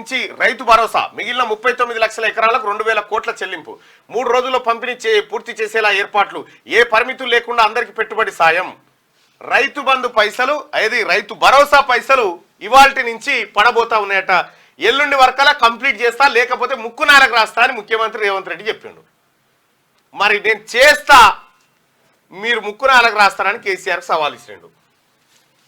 నుంచి రైతు భరోసా మిగిలిన 39 లక్షల ఎకరాలకు 2000 కోట్ల చెల్లింపు 3 రోజుల్లో పంపిణీ పూర్తి చేసేలా ఏర్పాట్లు ఏ పరిమితులు లేకుండా అందరికి పెట్టుబడి సాయం రైతు బంధు పైసలు అది రైతు భరోసా పైసలు ఇవాల్టి నుంచి పడబోతా ఉన్నాయట ఎల్లుండి వరకలా కంప్లీట్ చేస్తా లేకపోతే ముక్కునారకు రాస్తా అని ముఖ్యమంత్రి రేవంత్ రెడ్డి చెప్పిండు మరి నేను చేస్తా మీరు ముక్కునారకు రాస్తారని కేసీఆర్ సవాల్ ఇచ్చిండు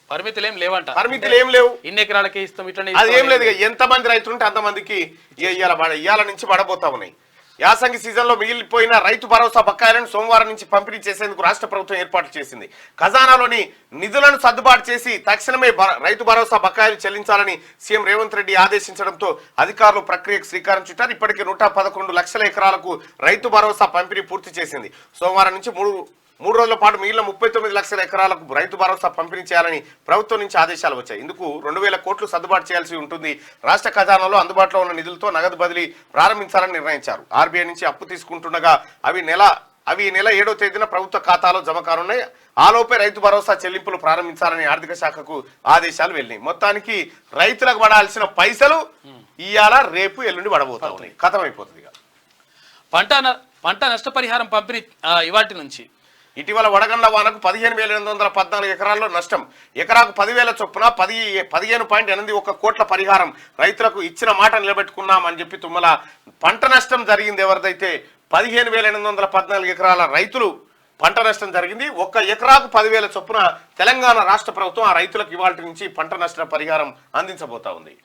పరిమితులు ఏం లేవంట పరిమితులు ఏం లేవు ఇన్ని ఎకరాలకే ఇస్తాం ఇట్లా అది ఏం లేదు ఎంతమంది రైతులు ఉంటే అంతమందికి ఇవాళ నుంచి పడబోతా ఉన్నాయి యాసంగి సీజన్లో మిగిలిపోయిన రైతు భరోసా బకాయిలను సోమవారం నుంచి పంపిణీ చేసేందుకు రాష్ట్ర ప్రభుత్వం ఏర్పాటు చేసింది ఖజానాలోని నిధులను సర్దుబాటు చేసి తక్షణమే రైతు భరోసా బకాయిలు చెల్లించాలని సీఎం రేవంత్ రెడ్డి ఆదేశించడంతో అధికారులు ప్రక్రియకు శ్రీకారం చుట్టారు ఇప్పటికే 111 లక్షల ఎకరాలకు రైతు భరోసా పంపిణీ పూర్తి చేసింది సోమవారం నుంచి మూడు రోజుల పాటు మిగిలిన 39 లక్షల ఎకరాలకు రైతు భరోసా పంపిణీ చేయాలని ప్రభుత్వం నుంచి ఆదేశాలు వచ్చాయి ఇందుకు 2000 కోట్లు సర్దుబాటు చేయాల్సి ఉంటుంది రాష్ట్ర ఖజానాలో అందుబాటులో ఉన్న నిధులతో నగదు బదిలీ ప్రారంభించాలని నిర్ణయించారు ఆర్బీఐ నుంచి అప్పు తీసుకుంటుండగా అవి ఈ నెల 7వ తేదీన ప్రభుత్వ ఖాతాలో జమ కానున్నాయి ఆలోపే రైతు భరోసా చెల్లింపులు ప్రారంభించాలని ఆర్థిక శాఖకు ఆదేశాలు వెళ్ళినాయి మొత్తానికి రైతులకు పడాల్సిన పైసలు ఇవాళ రేపు ఎల్లుండి పడబోతా ఉన్నాయి ఖతమైపోతుంది పంట నష్టపరిహారం పంపిణీ ఇవాటి నుంచి ఇటీవల వడగండ్ల వానకు 15,814 ఎకరాల్లో నష్టం ఎకరాకు 10,000 చొప్పున 15.81 కోట్ల పరిహారం రైతులకు ఇచ్చిన మాట నిలబెట్టుకున్నామని చెప్పి తుమ్మల పంట నష్టం జరిగింది ఎవరిదైతే 15,814 ఎకరాల రైతులు పంట నష్టం జరిగింది ఒక్క ఎకరాకు 10,000 చొప్పున తెలంగాణ రాష్ట్ర ప్రభుత్వం ఆ రైతులకు ఇవాల్టి నుంచి పంట నష్ట పరిహారం అందించబోతా ఉంది